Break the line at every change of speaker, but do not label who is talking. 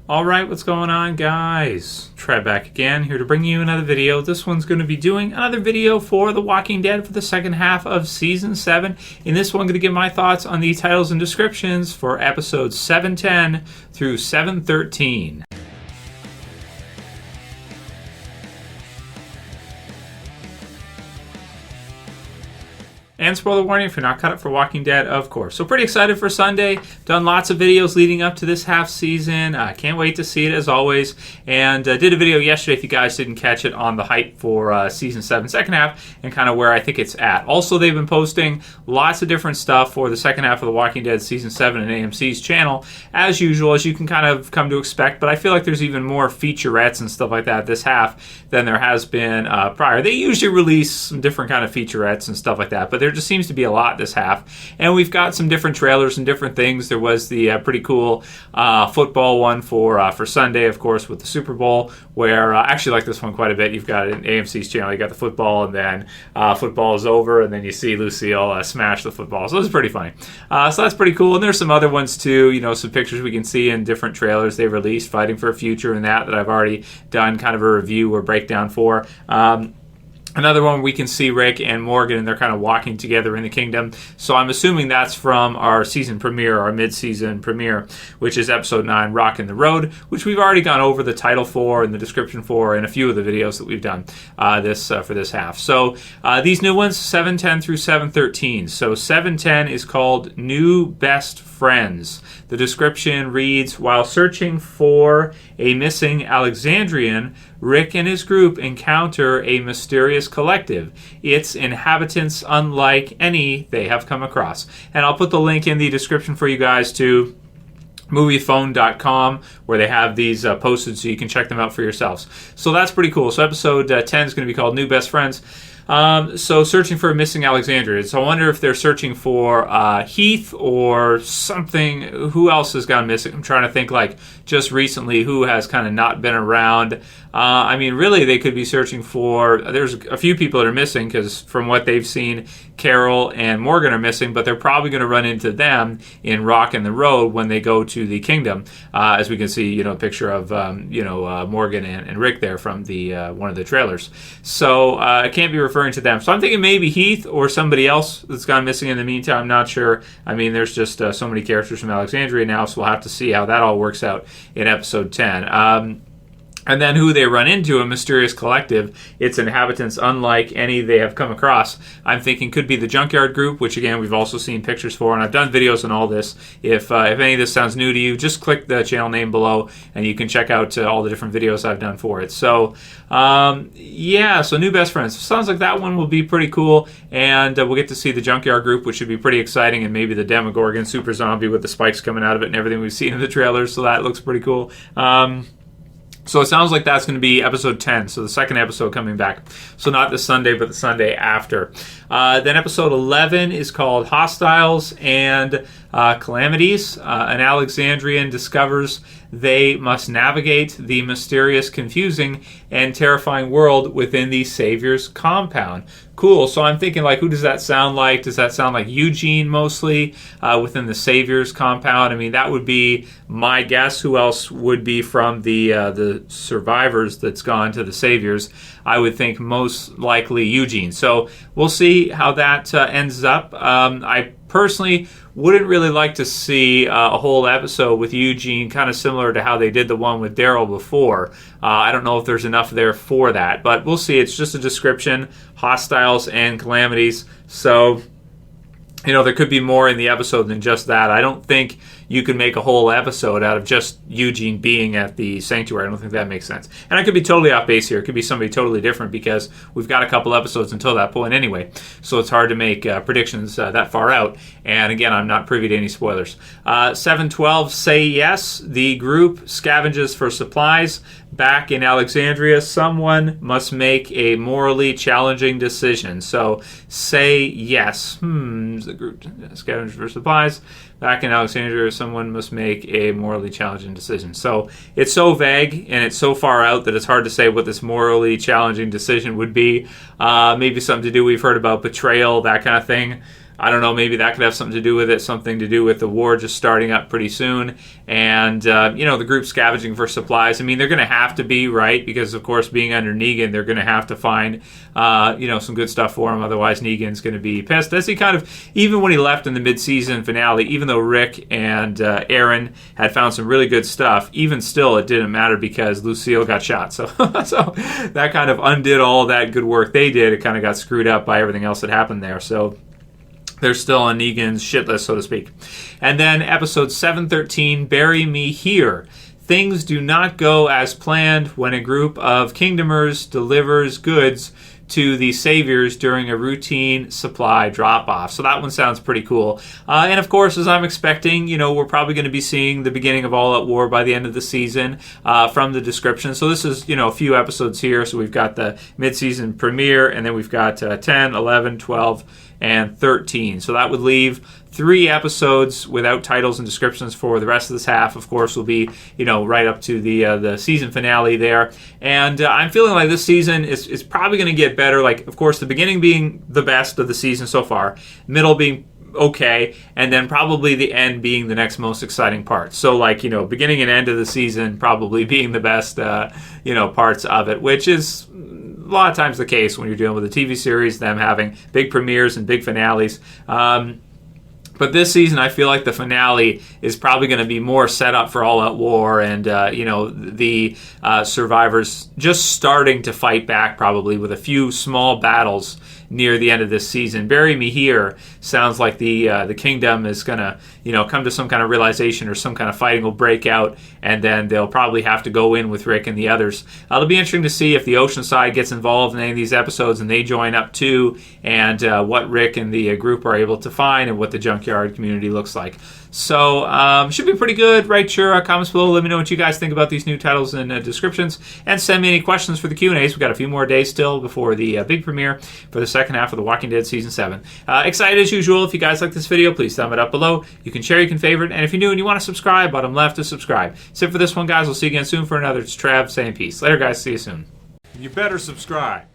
Alright, what's going on, guys? Trev back again, here to bring you another video. This one's going to be doing another video for The Walking Dead for the second half of Season 7. In this one, I'm going to give my thoughts on the titles and descriptions for episodes 710 through 713. And spoiler warning, if you're not caught up for Walking Dead, of course. So pretty excited for Sunday. Done lots of videos leading up to this half season. Can't wait to see it as always. And did a video yesterday, if you guys didn't catch it, on the hype for Season 7 second half and kind of where I think it's at. Also, they've been posting lots of different stuff for the second half of The Walking Dead Season 7 and AMC's channel, as usual, as you can kind of come to expect. But I feel like there's even more featurettes and stuff like that this half than there has been prior. They usually release some different kind of featurettes and stuff like that, but there just seems to be a lot this half. And we've got some different trailers and different things. There was the pretty cool football one for Sunday, of course, with the Super Bowl, where I actually like this one quite a bit. You've got an AMC's channel, you got the football, and then football is over, and then you see Lucille smash the football. So it's pretty funny. So that's pretty cool. And there's some other ones too, you know, some pictures we can see in different trailers they released, Fighting for a Future and that I've already done kind of a review or breakdown for. Another one we can see Rick and Morgan, and they're kind of walking together in the kingdom. So I'm assuming that's from our season premiere, our mid-season premiere, which is episode 9, Rockin' the Road, which we've already gone over the title for and the description for in a few of the videos that we've done for this half. So these new ones, 710 through 713. So 710 is called New Best Friends. The description reads, while searching for a missing Alexandrian, Rick and his group encounter a mysterious collective. Its inhabitants unlike any they have come across. And I'll put the link in the description for you guys to moviephone.com, where they have these posted so you can check them out for yourselves. So that's pretty cool. So episode 10 is going to be called New Best Friends. So searching for a missing Alexandria. So I wonder if they're searching for Heath or something. Who else has gone missing? I'm trying to think, like, just recently, who has kind of not been around. I mean, really, they could be searching for... There's a few people that are missing, because from what they've seen, Carol and Morgan are missing, but they're probably going to run into them in Rockin' the Road when they go to the kingdom. As we can see, you know, a picture of, Morgan and Rick there from the one of the trailers. So I can't be referring to them. So I'm thinking maybe Heath or somebody else that's gone missing in the meantime. I'm not sure. I mean, there's just so many characters from Alexandria now, so we'll have to see how that all works out in episode 10. And then who they run into, a mysterious collective, its inhabitants unlike any they have come across. I'm thinking could be the Junkyard Group, which again we've also seen pictures for, and I've done videos on all this. If any of this sounds new to you, just click the channel name below, and you can check out all the different videos I've done for it. So, so New Best Friends. Sounds like that one will be pretty cool, and we'll get to see the Junkyard Group, which should be pretty exciting, and maybe the Demogorgon super zombie with the spikes coming out of it and everything we've seen in the trailers, so that looks pretty cool. So it sounds like that's going to be episode 10, so the second episode coming back. So not this Sunday, but the Sunday after. Then episode 11 is called Hostiles and Calamities. An Alexandrian discovers they must navigate the mysterious, confusing, and terrifying world within the Savior's compound. Cool. So I'm thinking, like, who does that sound like? Does that sound like Eugene mostly within the Savior's compound? I mean, that would be my guess. Who else would be from the survivors that's gone to the Savior's? I would think most likely Eugene. So we'll see how that ends up. I personally wouldn't really like to see a whole episode with Eugene, kind of similar to how they did the one with Daryl before. I don't know if there's enough there for that, but we'll see. It's just a description, Hostiles and Calamities. So, you know, there could be more in the episode than just that. I don't think you can make a whole episode out of just Eugene being at the sanctuary. I don't think that makes sense. And I could be totally off base here. It could be somebody totally different, because we've got a couple episodes until that point anyway. So it's hard to make predictions that far out. And again, I'm not privy to any spoilers. 712, Say Yes. The group scavenges for supplies. Back in Alexandria, someone must make a morally challenging decision. So, say yes. The group scavenges for supplies. Back in Alexandria, someone must make a morally challenging decision. So it's so vague and it's so far out that it's hard to say what this morally challenging decision would be. Maybe something to do, we've heard about betrayal, that kind of thing. I don't know, maybe that could have something to do with it, something to do with the war just starting up pretty soon, and the group scavenging for supplies. I mean, they're going to have to be, right, because of course being under Negan, they're going to have to find some good stuff for him, otherwise Negan's going to be pissed. As he kind of, even when he left in the mid-season finale, even though Rick and Aaron had found some really good stuff, even still it didn't matter because Lucille got shot. So that kind of undid all of that good work they did. It kind of got screwed up by everything else that happened there. So they're still on Negan's shit list, so to speak. And then episode 713, Bury Me Here. Things do not go as planned when a group of Kingdomers delivers goods to the Saviors during a routine supply drop-off. So that one sounds pretty cool. And of course, as I'm expecting, we're probably going to be seeing the beginning of All Out War by the end of the season from the description. So this is, a few episodes here. So we've got the mid-season premiere, and then we've got 10, 11, 12, and 13. So that would leave 3 episodes without titles and descriptions for the rest of this half. Of course, will be, right up to the season finale there. And I'm feeling like this season is probably going to get better. Like, of course, the beginning being the best of the season so far, middle being okay, and then probably the end being the next most exciting part. So, like, beginning and end of the season probably being the best, parts of it, which is a lot of times the case when you're dealing with a TV series, them having big premieres and big finales. But this season, I feel like the finale is probably going to be more set up for All Out War and, the survivors just starting to fight back probably with a few small battles near the end of this season. Bury Me Here sounds like the kingdom is going to, come to some kind of realization or some kind of fighting will break out, and then they'll probably have to go in with Rick and the others. It'll be interesting to see if the Oceanside gets involved in any of these episodes and they join up too, and what Rick and the group are able to find and what the junkyard community looks like. So, should be pretty good. Write your comments below. Let me know what you guys think about these new titles and descriptions, and send me any questions for the Q&As. We've got a few more days still before the big premiere for the second half of The Walking Dead Season 7. Excited as usual. If you guys like this video, please thumb it up below. You can share, you can favorite, and if you're new and you want to subscribe, bottom left is subscribe. That's it for this one, guys. We'll see you again soon for another. It's Trev saying peace. Later, guys. See you soon.
You better subscribe.